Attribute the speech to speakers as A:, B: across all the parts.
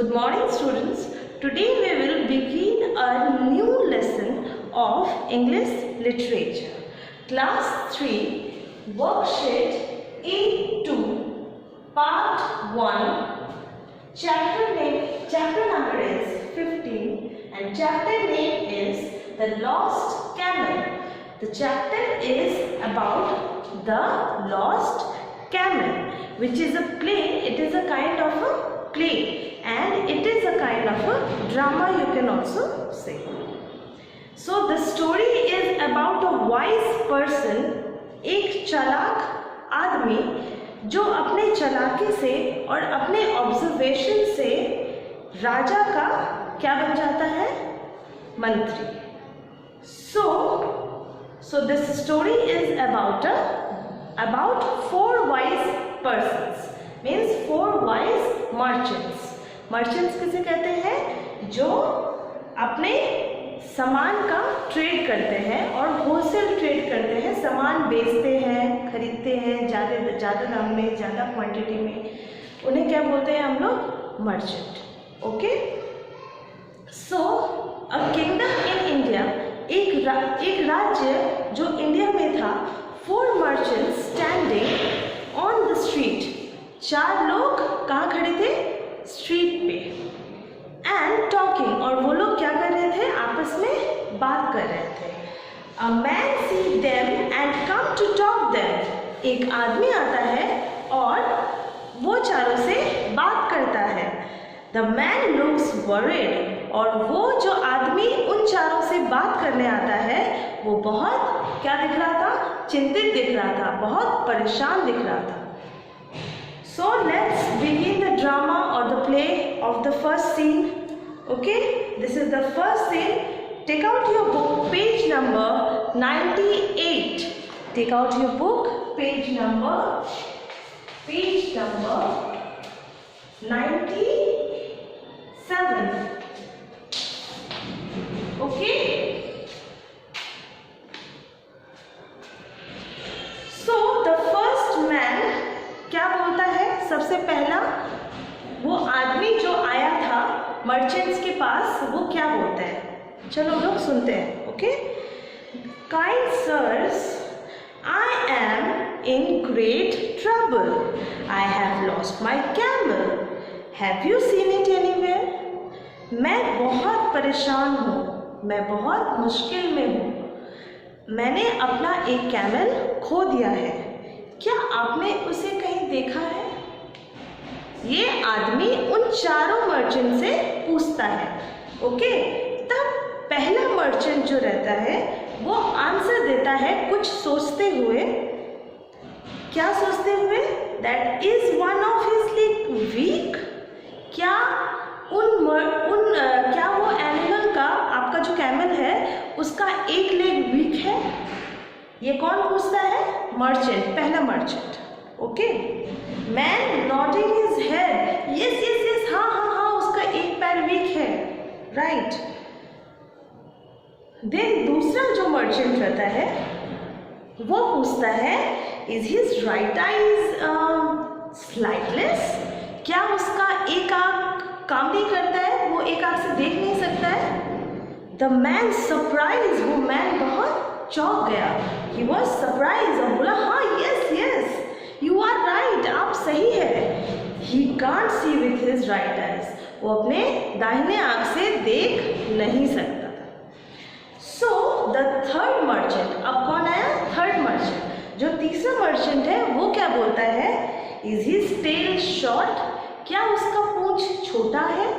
A: Good morning, students. Today we will begin a new lesson of English literature. Class 3, worksheet A2, part 1. Chapter number is 15 and chapter name is The Lost Camel. The chapter is about the lost camel, which is a play. It is a kind of a play and it is a kind of a drama, you can also say. So the story is about a wise person, एक चालाक आदमी जो अपने चालाकी से और अपने observation से राजा का क्या बन जाता है, मंत्री. So this story is about four wise persons, means four wise merchants. Merchants किसे कहते हैं? जो अपने सामान का ट्रेड करते हैं और होलसेल ट्रेड करते हैं, सामान बेचते हैं, खरीदते हैं ज़्यादा दाम में, ज़्यादा क्वांटिटी में, उन्हें क्या बोलते हैं हम लोग? Merchant. Okay. So a kingdom in India, एक राज्य जो इंडिया में था. Four merchants standing on the street. चार लोग कहाँ खड़े थे? स्ट्रीट पे. एंड टॉकिंग, और वो लोग क्या कर रहे थे? आपस में बात कर रहे थे. A man see them and come to talk them. एक आदमी आता है और वो चारों से बात करता है. द मैन लुक्स वरीड, और वो जो आदमी उन चारों से बात करने आता है वो बहुत क्या दिख रहा था? चिंतित दिख रहा था, बहुत परेशान दिख रहा था. So let's begin the drama or the play of the first scene. Okay, this is the first scene. Take out your book, page number 98. Take out your book, page number 97. Okay. So the first man क्या बोलता है? सबसे पहला वो आदमी जो आया था मर्चेंट्स के पास, वो क्या बोलता है? चलो लोग सुनते हैं. Okay. Kind sirs, I am in great trouble. I have lost my camel. Have you seen it anywhere? मैं बहुत परेशान हूँ, मैं बहुत मुश्किल में हूँ. मैंने अपना एक कैमल खो दिया है. क्या आपने उसे कहीं देखा है? ये आदमी उन चारों मर्चेंट से पूछता है. ओके. तब पहला मर्चेंट जो रहता है वो आंसर देता है कुछ सोचते हुए. क्या सोचते हुए? That is one of his leg weak. क्या क्या वो एनिमल का, आपका जो कैमल है उसका एक लेग वीक है? ये कौन पूछता है? मर्चेंट, पहला merchant. Okay. Man nodding his head. Yes yes yes, हाँ हाँ हाँ, उसका एक पैर वीक है. राइट. देन दूसरा जो मर्चेंट रहता है वो पूछता है इज हिज राइट आईज स्लाइटलेस. क्या उसका एक आँख काम नहीं करता है? वो एक आँख से देख नहीं सकता है? द मैन सरप्राइज, वो मैन बहुत चौंक गया. He was surprised, और बोला हाँ yes yes you are right, आप सही है. He can't see with his right eyes. वो अपने दाहिने आँख से देख नहीं सकता था. So the third merchant, अब कौन आया? Third merchant. जो तीसरा मर्चेंट है वो क्या बोलता है? Is his tail short? क्या उसका पूंछ छोटा है?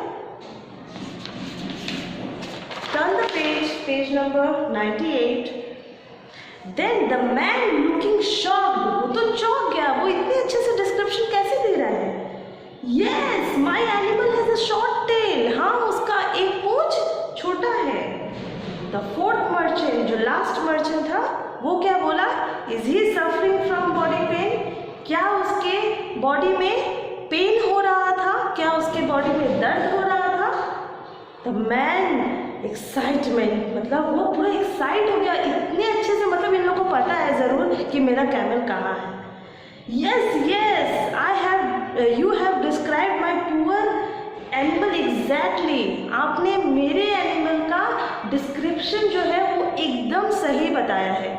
A: Turn the page number 98. Then the man looking shocked, वो तो चौंक गया. वो इतने अच्छे से डिस्क्रिप्शन कैसे दे रहा है? Yes, my animal has a short tail. हाँ, उसका एक पूंछ छोटा है. The fourth merchant, जो लास्ट मर्चेंट था, वो क्या बोला? Is he suffering from body pain? क्या उसके बॉडी में पेन हो रहा था? क्या उसके बॉडी में दर्द हो रहा था? The man एक्साइटमेंट, मतलब वो पूरा एक्साइट हो गया इतने अच्छे से. मतलब इन लोगों को पता है ज़रूर कि मेरा कैमल कहाँ है. Yes yes, you have describe my poor animal exactly आपने मेरे एनिमल का डिस्क्रिप्शन जो है वो एकदम सही बताया है।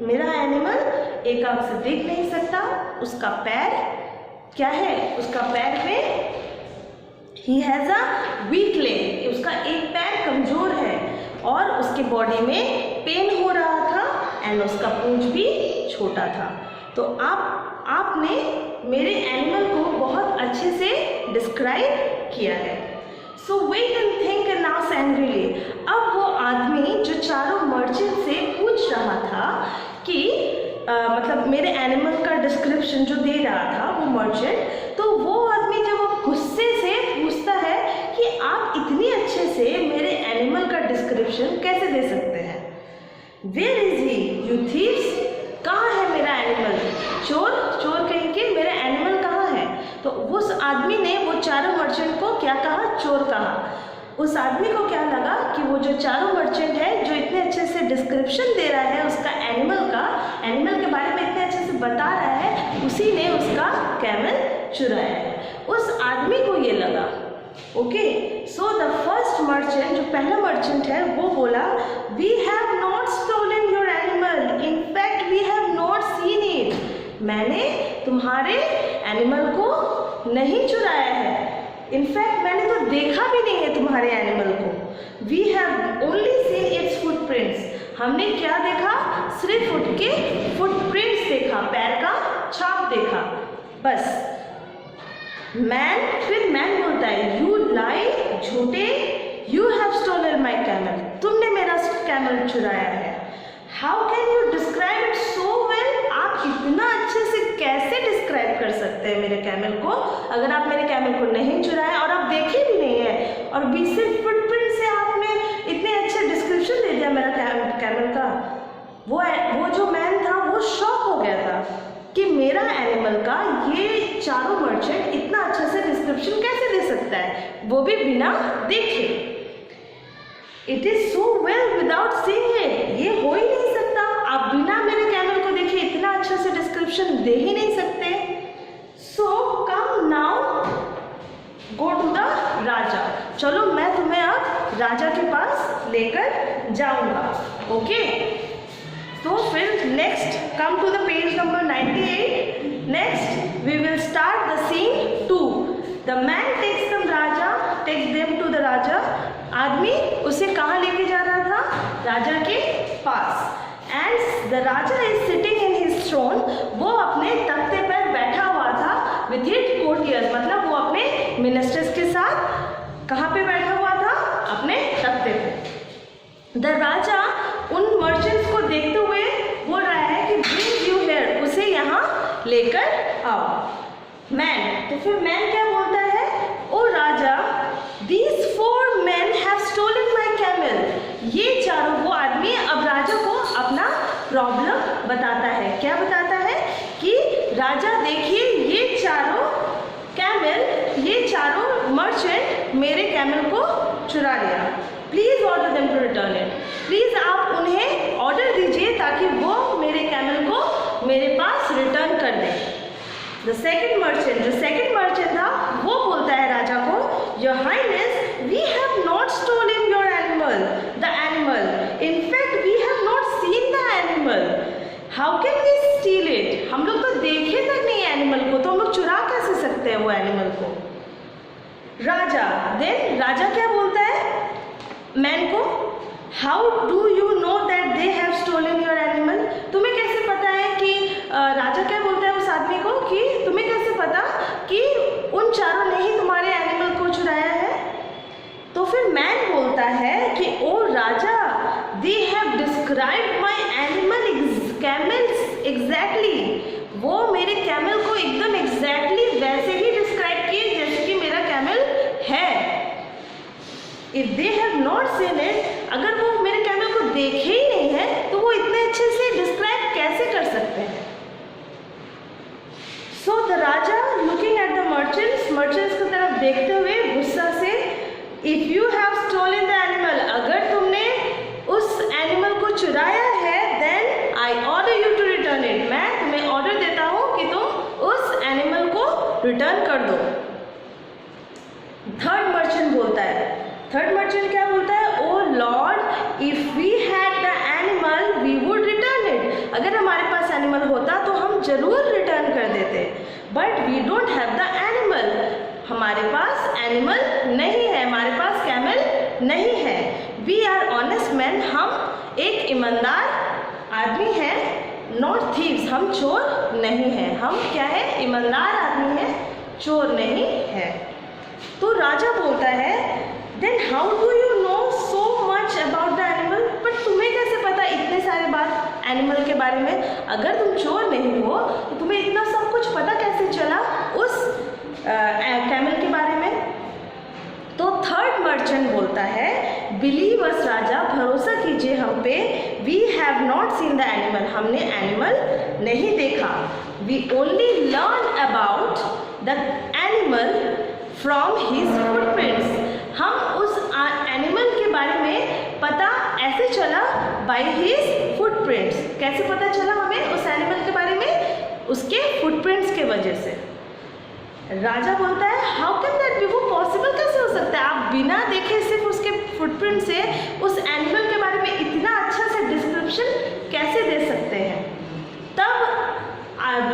A: मेरा एनिमल एक आंख से देख नहीं सकता, उसका पैर क्या है, उसका पैर में ही हैज़ अ वीक लेग, उसका एक पैर कमज़ोर है और उसके बॉडी में पेन हो रहा था एंड उसका पूंछ भी छोटा था। तो आपने मेरे एनिमल को बहुत अच्छे से डिस्क्राइब किया है। So wait and think and ask angrily. अब वो आदमी जो चारों मर्चेंट से पूछ रहा था कि मतलब मेरे एनिमल का डिस्क्रिप्शन जो दे रहा था वो मर्चेंट, तो वो आदमी जब वो गुस्से से पूछता है कि आप इतनी अच्छे से मेरे एनिमल का डिस्क्रिप्शन कैसे दे सकते हैं। Where is he you thieves, कहाँ है मेरा एनिमल, चोर चोर कहीं के, मेरा एनिमल कहाँ है। तो उस आदमी ने वो चारों मर्चेंट को क्या कहा, चोर कहा। उस आदमी को क्या लगा कि वो जो चारों मर्चेंट है जो इतने अच्छे से डिस्क्रिप्शन दे रहा है उसका एनिमल के बारे में इतने अच्छे से बता रहा है, उसी ने उसका कैमल चुराया है। उस आदमी को ये लगा। Okay, so the first merchant, जो पहला मर्चेंट है, वो बोला we have not stolen your animal, in fact we have not seen it. मैंने तुम्हारे एनिमल को नहीं चुराया है, इनफैक्ट मैंने तो देखा भी नहीं है तुम्हारे एनिमल को। We have only seen its footprints, हमने क्या देखा, सिर्फ उसके फुटप्रिंट्स देखा, पैर का छाप देखा, बस। मैन, फिर मैन बोलता है यू लाई, झूठे, you have stolen my camel, तुमने मेरा कैमल चुराया है। How can you describe it so well, आप इतना अच्छे से कैसे डिस्क्राइब कर सकते हैं मेरे कैमल को, अगर आप मेरे कैमल को नहीं चुराए और आप देखे भी नहीं है, और भी सिर्फ फुटप्रिंट से आपने इतने अच्छे डिस्क्रिप्शन दे दिया मेरा कैमल का। वो जो मैन था वो शॉक हो गया था कि मेरा एनिमल का ये चारों मर्चेंट इतना अच्छे से डिस्क्रिप्शन कैसे दे सकता है, वो भी बिना देखे। It is so well without seeing it, ये हो ही नहीं सकता, आप बिना मेरे कैमल को देखे इतना अच्छा से डिस्क्रिप्शन दे ही नहीं सकते। So come now go to the raja, चलो मैं तुम्हें अब राजा के पास लेकर जाऊंगा। ओके, तो फिर next come to the page number 98। Next we will start the scene 2। The man takes them to the raja. आदमी उसे कहाँ लेके जा रहा था, राजा के पास। And the raja is sitting in his throne, वो अपने तख्ते पर बैठा हुआ था विथ हिज कोर्टियर्स, मतलब वो अपने मिनिस्टर्स के साथ कहाँ पे बैठा हुआ था, अपने तख्ते पे। द राजा उन मर्चेंट्स को देखते हुए बोल रहा है कि ब्रिंग यू हियर, उसे यहाँ लेकर आओ। मैन, तो फिर मैन क्या बोलता है, ओ राजा, these 4 men have stolen my camel। ये चारों, वो आदमी अब राजा को अपना प्रॉब्लम बताता है। क्या बताता है कि राजा देखिए ये चारों कैमल, ये चारों मर्चेंट मेरे कैमल को चुरा लिया, please order them to return it, please आप उन्हें ऑर्डर दीजिए ताकि वो मेरे कैमल को मेरे पास रिटर्न कर दें। द सेकेंड मर्चेंट, जो सेकेंड मर्चेंट था, वो बोलता है राजा को, your highness, we have not stolen your animal, the animal, in fact we have not seen the animal, how can we steal it, हम लोग तो देखे तक नहीं एनिमल को, तो हम लोग चुरा कैसे सकते हैं वो एनिमल को। राजा, देन राजा क्या बोलता है मैन को, how do you know that they have stolen your animal, तुम्हें कैसे पता है कि राजा क्या बोलता है उस आदमी को कि तुम्हें कैसे पता कि उन चारों ने ही तुम्हारे एनिमल को चुराया है। तो फिर मैन बोलता है कि O raja, they have described my animal camels exactly, वो मेरे कैमल को एकदम एग्जैक्टली वैसे ही डिस्क्राइब किए जैसे कि मेरा कैमल है। If they have not seen it, अगर वो मेरे कैमल को देखे ही नहीं है तो वो इतने अच्छे से डिस्क्राइब कैसे कर सकते हैं। सो द राजा लुकिंग एट द मर्चेंट्स की तरफ देखते हुए गुस्सा से, if you have stolen the animal, अगर तुमने उस एनिमल को चुराया है, then I order you to return it, मैं तुम्हें ऑर्डर देता हूँ कि तुम उस एनिमल को रिटर्न कर दो। थर्ड मर्चेंट बोलता थर्ड मर्चेंट क्या बोलता है, O lord if we had the animal we would return it, अगर हमारे पास एनिमल होता तो हम जरूर रिटर्न कर देते, but we don't have the animal, हमारे पास एनिमल नहीं है, हमारे पास कैमल नहीं है। वी आर ऑनेस्ट मैन, हम एक ईमानदार आदमी हैं, नॉट थीव्स, हम चोर नहीं हैं, हम क्या है, ईमानदार आदमी हैं, चोर नहीं है। तो राजा बोलता है then how do you know so much about the animal, but तुम्हें कैसे पता इतने सारे बात एनिमल के बारे में, अगर तुम चोर नहीं हो तो तुम्हें इतना सब कुछ पता कैसे चला उस कैमल के बारे में। तो थर्ड मर्चेंट बोलता है बिलीव अस राजा, भरोसा कीजिए हम पे, we have not seen the animal, हमने एनिमल नहीं देखा, we only learn about the animal from his footprints, हम उस एनिमल के बारे में पता ऐसे चला बाय हिज फुटप्रिंट्स, कैसे पता चला हमें उस एनिमल के बारे में, उसके फुटप्रिंट्स के वजह से। राजा बोलता है हाउ कैन दैट बी, वो पॉसिबल कैसे हो सकता है, आप बिना देखे सिर्फ उसके फुटप्रिंट से उस एनिमल के बारे में इतना अच्छा से डिस्क्रिप्शन कैसे दे सकते हैं। तब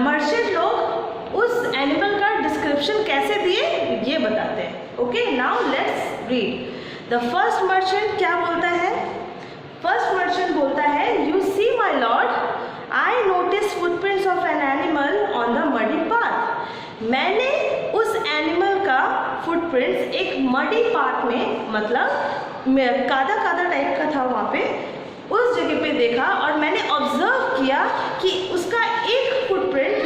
A: मर्चेंट लोग उस एनिमल का डिस्क्रिप्शन कैसे दिए ये बताते हैं। Okay, now let's read. The first merchant क्या बोलता है, फर्स्ट मर्चेंट बोलता है you see my lord, I notice footprints of an animal on the muddy path, मैंने उस एनिमल का फुटप्रिंट्स एक मडी पाथ में, मतलब कादा कादा टाइप का था वहाँ पे, उस जगह पे देखा और मैंने ऑब्जर्व किया कि उसका एक फुटप्रिंट,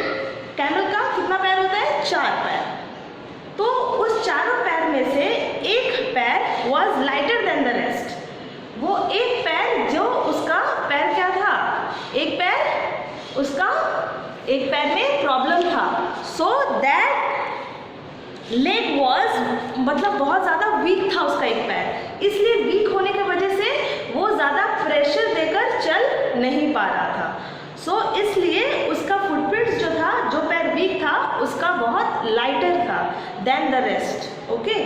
A: कैमल का कितना पैर होता है, 4 पैर, तो उस चारों पैर में से एक पैर was lighter than the rest, वो एक पैर जो उसका पैर क्या था, एक पैर उसका, एक पैर में प्रॉब्लम था, सो दैट लेग वॉज, मतलब बहुत ज़्यादा वीक था उसका एक पैर, इसलिए वीक होने की वजह से वो ज़्यादा प्रेशर देकर चल नहीं पा रहा था, सो इसलिए उसका फुटप्रिंट्स जो था, जो पैर वीक था उसका बहुत लाइटर था then the rest. Okay,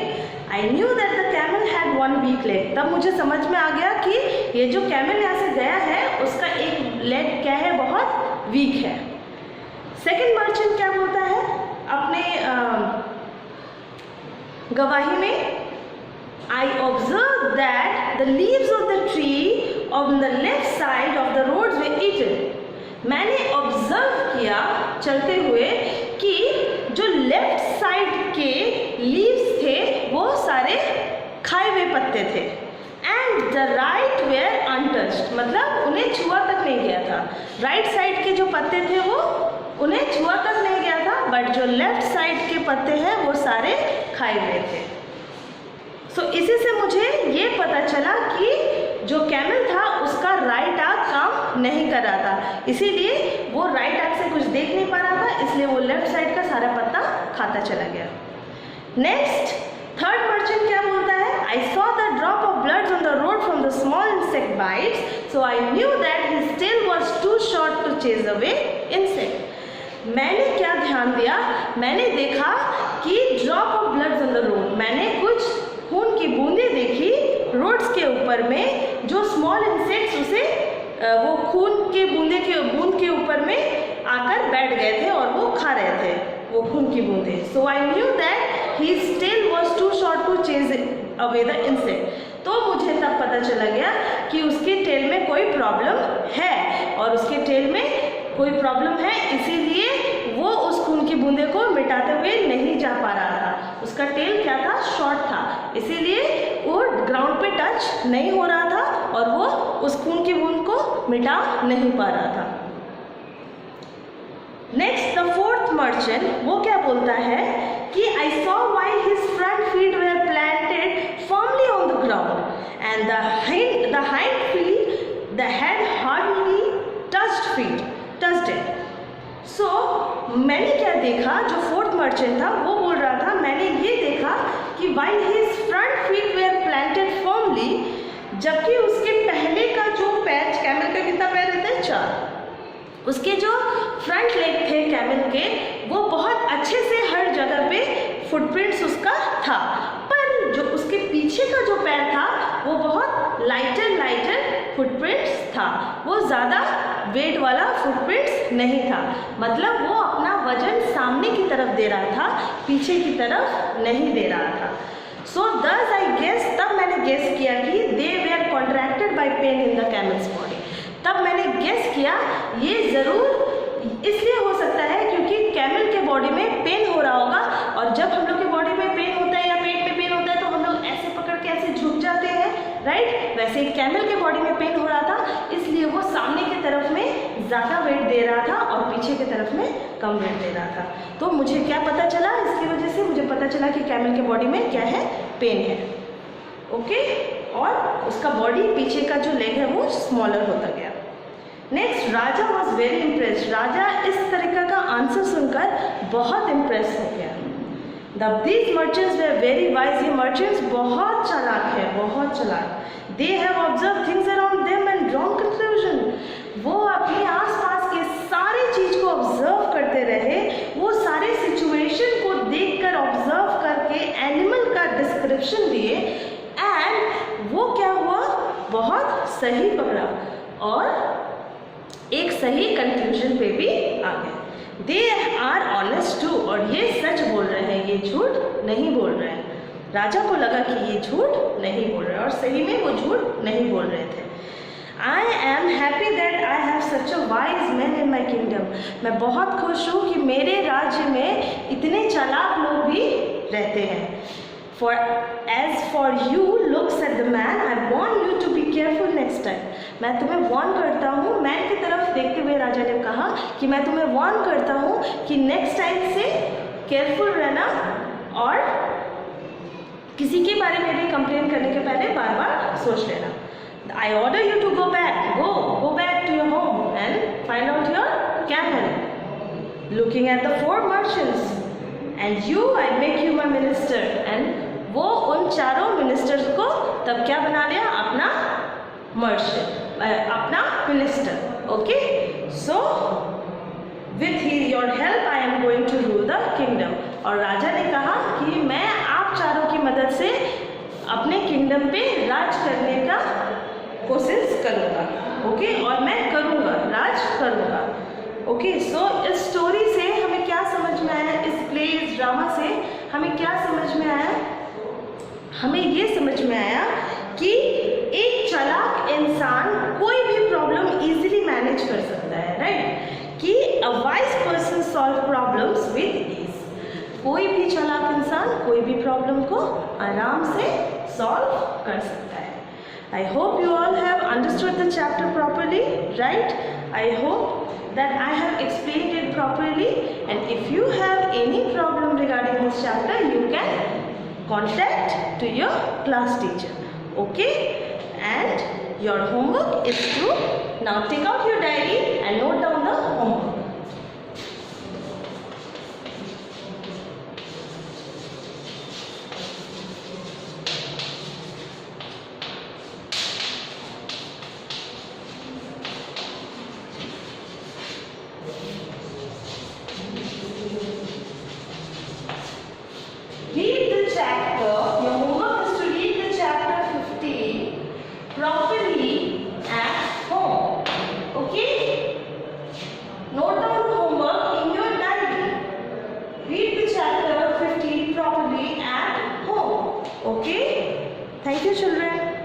A: I knew that the camel had 1 weak leg, तब मुझे समझ में आ गया कि ये जो कैमल यहाँ से गया है उसका एक लेग क्या है, बहुत वीक है। सेकेंड मर्चेंट क्या बोलता है अपने गवाही में, I observed that the leaves of the tree on the left side of the roads were eaten. मैंने ऑब्जर्व किया चलते हुए कि जो लेफ्ट साइड के लीव्स थे वो सारे खाए हुए पत्ते थे, and the right were untouched, मतलब उन्हें छुआ तक नहीं गया था, राइट साइड के जो पत्ते थे वो उन्हें छुआ तक नहीं गया था, बट जो लेफ्ट साइड के पत्ते हैं वो सारे खाए हुए थे। सो इसी से मुझे ये पता चला कि जो कैमल था उसका राइट आँख काम नहीं कर रहा था, इसीलिए वो राइट आँख से कुछ देख नहीं पा रहा था, इसलिए वो लेफ्ट साइड का सारा पत्ता खाता चला गया। नेक्स्ट थर्ड मर्चेंट क्या बोलता है, I saw the drop of blood on the road from the small insect bites, so I knew that his tail was too short to chase away insect. मैंने क्या ध्यान दिया, मैंने देखा कि drop of blood on the road, मैंने कुछ खून की बूंदें देखी रोड्स के ऊपर में, जो स्मॉल इंसेक्ट्स उसे वो खून के बूंद के ऊपर में आकर बैठ गए थे और वो खा रहे थे वो खून की बूंदें। So I knew that his tail was too short to chase away the insect. तो मुझे तब पता चला गया कि उसके टेल में कोई प्रॉब्लम है, और उसके टेल में कोई प्रॉब्लम है इसीलिए वो उस खून की बूंदे को मिटाते हुए नहीं जा पा रहा था, उसका टेल क्या था, शॉर्ट था, इसीलिए वो ग्राउंड पे टच नहीं हो रहा था और वो उस खून की बूंद को मिटा नहीं पा रहा था। नेक्स्ट द फोर्थ मर्चेंट वो क्या बोलता है कि I saw while his front feet were planted firmly on the ground and the hind feet the had hardly touched it. So मैंने क्या देखा, जो फोर्थ मर्चेंट था वो बोल रहा था, मैंने ये देखा कि while his front feet where planted firmly, जबकि उसके पहले का जो पैर, कैमल का कितना पैर रहता है, 4, उसके जो फ्रंट लेग थे कैमल के वो बहुत अच्छे से हर जगह पे फुटप्रिंट्स उसका था, पर जो उसके पीछे का जो पैर लाइटर फुटप्रिंट्स था, वो ज़्यादा वेट वाला फुटप्रिंट्स नहीं था, मतलब वो अपना वजन सामने की तरफ दे रहा था, पीछे की तरफ नहीं दे रहा था। सो दस आई गेस, तब मैंने गेस किया कि they were contracted by pain in the camel's body. तब मैंने गेस किया ये ज़रूर इसलिए हो सकता है क्योंकि कैमल के बॉडी में पेन हो रहा होगा, और जब हम लोग के बॉडी में पेन होता है या पेट में पेन होता है तो हम लोग ऐसे पकड़ के ऐसे झुक जाते हैं, राइट। वैसे ही कैमल के बॉडी में पेन हो रहा था, इसलिए वो सामने की तरफ में ज़्यादा वेट दे रहा था और पीछे की तरफ में कम वेट दे रहा था। तो मुझे क्या पता चला, इसकी वजह से मुझे पता चला कि कैमल के बॉडी में क्या है, पेन है, ओके। और उसका बॉडी पीछे का जो लेग है वो स्मॉलर होता गया। Next, raja was very impressed. राजा इस तरीके का आंसर सुनकर बहुत इम्प्रेस हो गया। These merchants were very wise. ये मर्चेंट्स बहुत चालाक है, बहुत चालाक। They have observe things around them and drawn conclusion. वो अपने आसपास के सारे चीज को ऑब्जर्व करते रहे, वो सारे सिचुएशन को देखकर ऑब्जर्व करके एनिमल का डिस्क्रिप्शन दिए, एंड वो क्या हुआ, बहुत सही पकड़ा और एक सही कंक्लूजन पे भी आ गए। दे आर ऑनेस्ट टू, और ये सच बोल रहे हैं, ये झूठ नहीं बोल रहे हैं। राजा को लगा कि ये झूठ नहीं बोल रहे हैं, और सही में वो झूठ नहीं बोल रहे थे। I am happy that I have such a wise man in my kingdom. मैं बहुत खुश हूँ कि मेरे राज्य में इतने चालाक लोग भी रहते हैं। For as for you, look said the man, I warn you to be careful next time. मैं तुम्हें वार्न करता हूँ, मैन की तरफ देखते हुए राजा ने कहा कि मैं तुम्हें वार्न करता हूँ कि नेक्स्ट टाइम से केयरफुल रहना, और किसी के बारे में भी कंप्लेन करने के पहले बार बार सोच लेना। I order you to go back, go back to your home and find out your camel. Looking at the 4 merchants, and you, I make you my minister. And वो उन चारों मिनिस्टर्स को तब क्या बना लिया, अपना मर्चेंट, अपना minister, okay. So with your help I am going to rule the kingdom. और राजा ने कहा कि मैं आप चारों की मदद से अपने किंगडम पे राज करने का कोशिश करूँगा, ओके, और मैं करूँगा, राज करूँगा, ओके। सो इस स्टोरी से हमें क्या समझ में आया, इस प्ले, इस ड्रामा से हमें क्या समझ में आया, हमें ये समझ में आया कि एक चालाक इंसान कोई भी प्रॉब्लम इजीली मैनेज कर सकता है, राइट, कि a wise person solve problems with ease. कोई भी चालाक इंसान कोई भी प्रॉब्लम को आराम से सॉल्व कर सकता है। I hope you all have understood the chapter properly, right? I hope that I have explained it properly, and if you have any problem regarding this chapter, you can contact to your class teacher, okay? And your homework is to now take out your diary and note down the homework. Read the chapter. Your homework is to read the chapter 15 properly at home. Okay? Note down the homework in your diary. Read the chapter 15 properly at home. Okay? Thank you, children.